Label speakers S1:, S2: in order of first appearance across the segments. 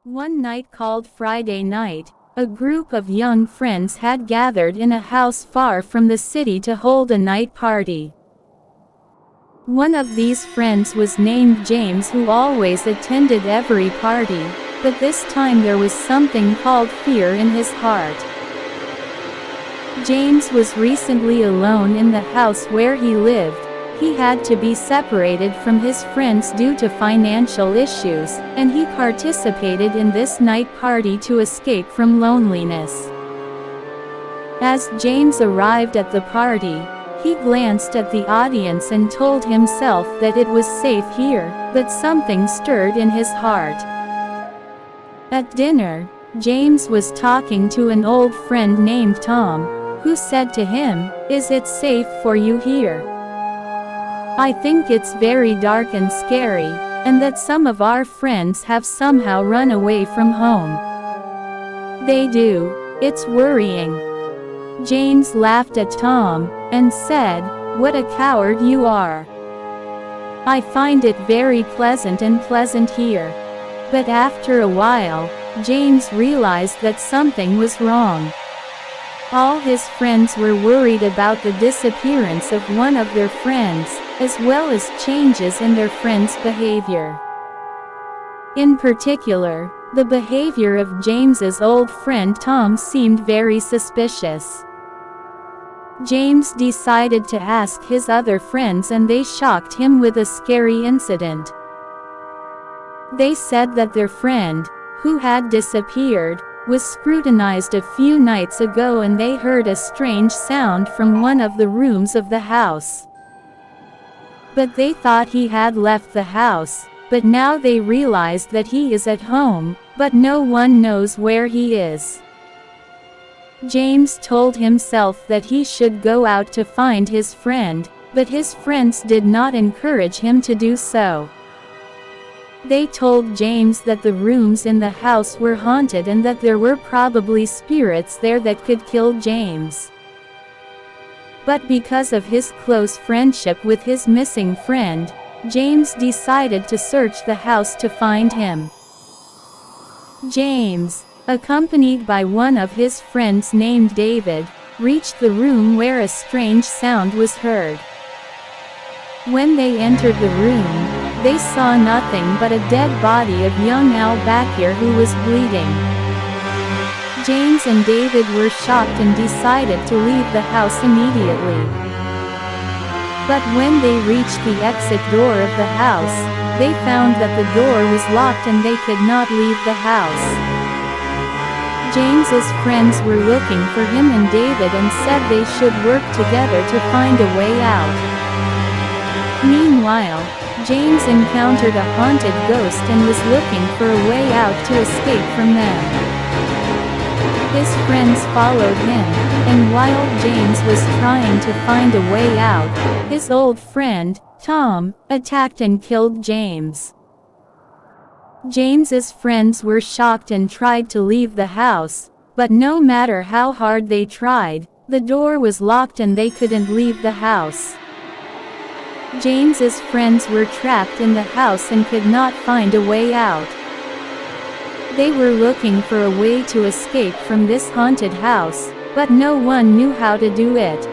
S1: One night called Friday night, a group of young friends had gathered in a house far from the city to hold a night party. One of these friends was named James, who always attended every party, but this time there was something called fear in his heart. James was recently alone in the house where he lived. He had to be separated from his friends due to financial issues, and he participated in this night party to escape from loneliness. As James arrived at the party, he glanced at the audience and told himself that it was safe here, but something stirred in his heart. At dinner, James was talking to an old friend named Tom, who said to him, "Is it safe for you here? I think it's very dark and scary, and that some of our friends have somehow run away from home. They do. It's worrying." James laughed at Tom, and said, "What a coward you are. I find it very pleasant here." But after a while, James realized that something was wrong. All his friends were worried about the disappearance of one of their friends, as well as changes in their friends' behavior. In particular, the behavior of James's old friend Tom seemed very suspicious. James decided to ask his other friends, and they shocked him with a scary incident. They said that their friend, who had disappeared, was scrutinized a few nights ago, and they heard a strange sound from one of the rooms of the house. But they thought he had left the house, but now they realized that he is at home, but no one knows where he is. James told himself that he should go out to find his friend, but his friends did not encourage him to do so. They told James that the rooms in the house were haunted and that there were probably spirits there that could kill James. But because of his close friendship with his missing friend, James decided to search the house to find him. James, accompanied by one of his friends named David, reached the room where a strange sound was heard. When they entered the room, they saw nothing but a dead body of young Al Bakir, who was bleeding. James and David were shocked and decided to leave the house immediately. But when they reached the exit door of the house, they found that the door was locked and they could not leave the house. James's friends were looking for him and David and said they should work together to find a way out. Meanwhile, James encountered a haunted ghost and was looking for a way out to escape from them. His friends followed him, and while James was trying to find a way out, his old friend, Tom, attacked and killed James. James's friends were shocked and tried to leave the house, but no matter how hard they tried, the door was locked and they couldn't leave the house. James's friends were trapped in the house and could not find a way out. They were looking for a way to escape from this haunted house, but no one knew how to do it.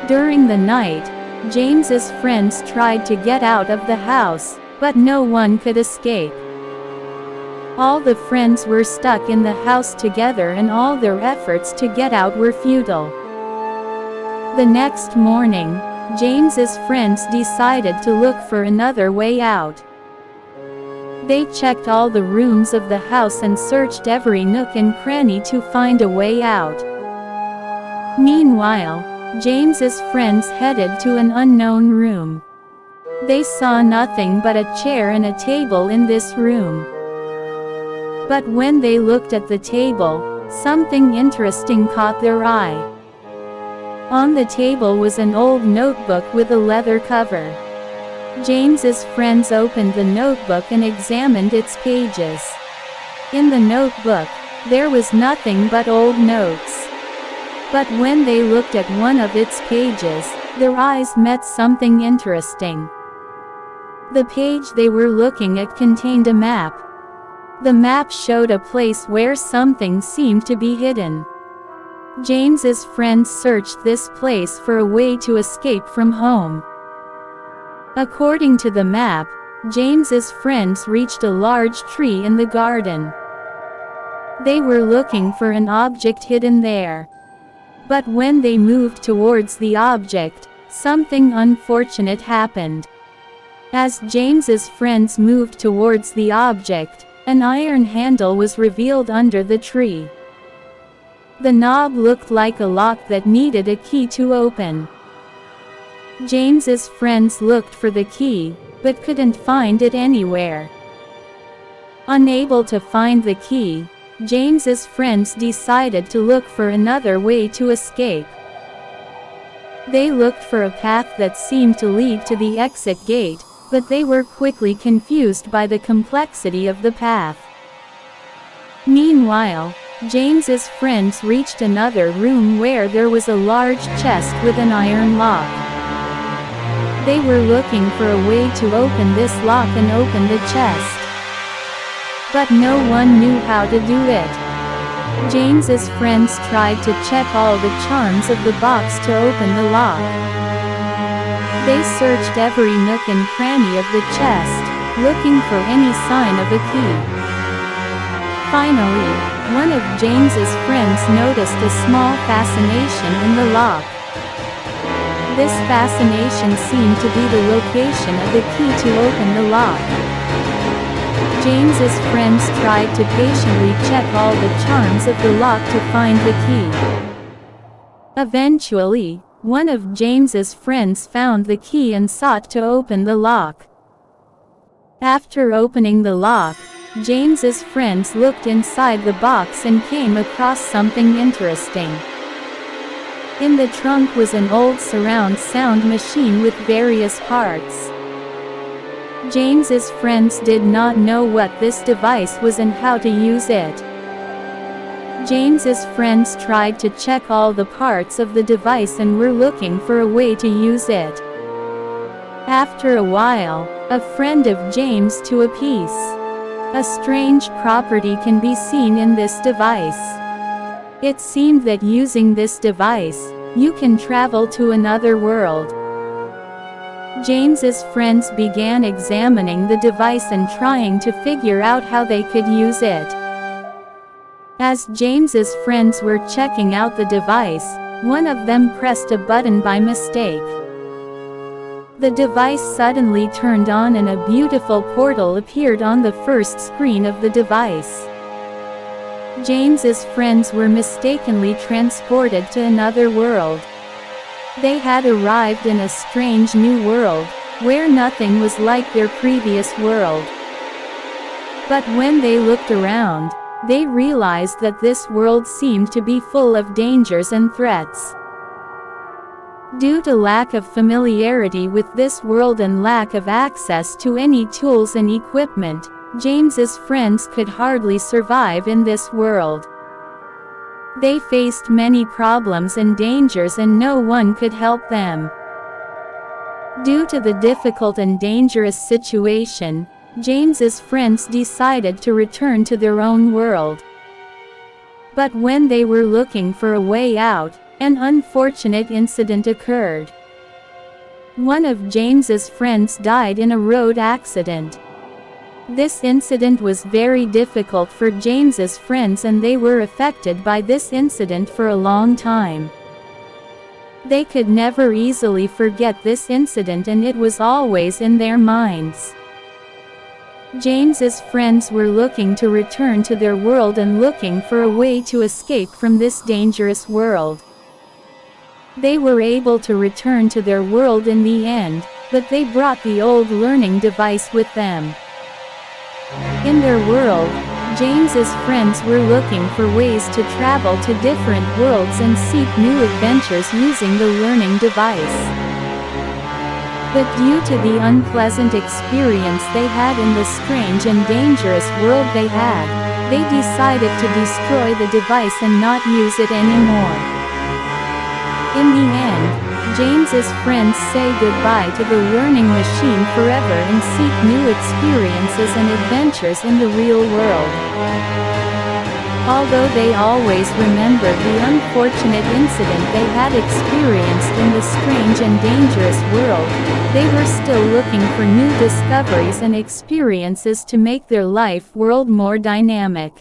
S1: During the night, James's friends tried to get out of the house, but no one could escape. All the friends were stuck in the house together, and all their efforts to get out were futile. The next morning, James's friends decided to look for another way out. They checked all the rooms of the house and searched every nook and cranny to find a way out. Meanwhile, James's friends headed to an unknown room. They saw nothing but a chair and a table in this room. But when they looked at the table, something interesting caught their eye. On the table was an old notebook with a leather cover. James's friends opened the notebook and examined its pages. In the notebook, there was nothing but old notes. But when they looked at one of its pages, their eyes met something interesting. The page they were looking at contained a map. The map showed a place where something seemed to be hidden. James's friends searched this place for a way to escape from home. According to the map, James's friends reached a large tree in the garden. They were looking for an object hidden there. But when they moved towards the object, something unfortunate happened. As James's friends moved towards the object, an iron handle was revealed under the tree. The knob looked like a lock that needed a key to open. James's friends looked for the key, but couldn't find it anywhere. Unable to find the key, James's friends decided to look for another way to escape. They looked for a path that seemed to lead to the exit gate, but they were quickly confused by the complexity of the path. Meanwhile, James's friends reached another room where there was a large chest with an iron lock. They were looking for a way to open this lock and open the chest. But no one knew how to do it. James's friends tried to check all the charms of the box to open the lock. They searched every nook and cranny of the chest, looking for any sign of a key. Finally, one of James's friends noticed a small fascination in the lock. This fascination seemed to be the location of the key to open the lock. James's friends tried to patiently check all the charms of the lock to find the key. Eventually, one of James's friends found the key and sought to open the lock. After opening the lock, James's friends looked inside the box and came across something interesting. In the trunk was an old surround sound machine with various parts. James's friends did not know what this device was and how to use it. James's friends tried to check all the parts of the device and were looking for a way to use it. After a while, a friend of James to a piece. A strange property can be seen in this device. It seemed that using this device, you can travel to another world. James's friends began examining the device and trying to figure out how they could use it. As James's friends were checking out the device, one of them pressed a button by mistake. The device suddenly turned on and a beautiful portal appeared on the first screen of the device. James's friends were mistakenly transported to another world. They had arrived in a strange new world, where nothing was like their previous world. But when they looked around, they realized that this world seemed to be full of dangers and threats. Due to lack of familiarity with this world and lack of access to any tools and equipment, James's friends could hardly survive in this world. They faced many problems and dangers and no one could help them. Due to the difficult and dangerous situation, James's friends decided to return to their own world. But when they were looking for a way out, an unfortunate incident occurred. One of James's friends died in a road accident. This incident was very difficult for James's friends and they were affected by this incident for a long time. They could never easily forget this incident and it was always in their minds. James's friends were looking to return to their world and looking for a way to escape from this dangerous world. They were able to return to their world in the end, but they brought the old learning device with them. In their world, James's friends were looking for ways to travel to different worlds and seek new adventures using the learning device. But due to the unpleasant experience they had in the strange and dangerous world they had, they decided to destroy the device and not use it anymore. In the end, James's friends say goodbye to the learning machine forever and seek new experiences and adventures in the real world. Although they always remember the unfortunate incident they had experienced in the strange and dangerous world, they were still looking for new discoveries and experiences to make their life world more dynamic.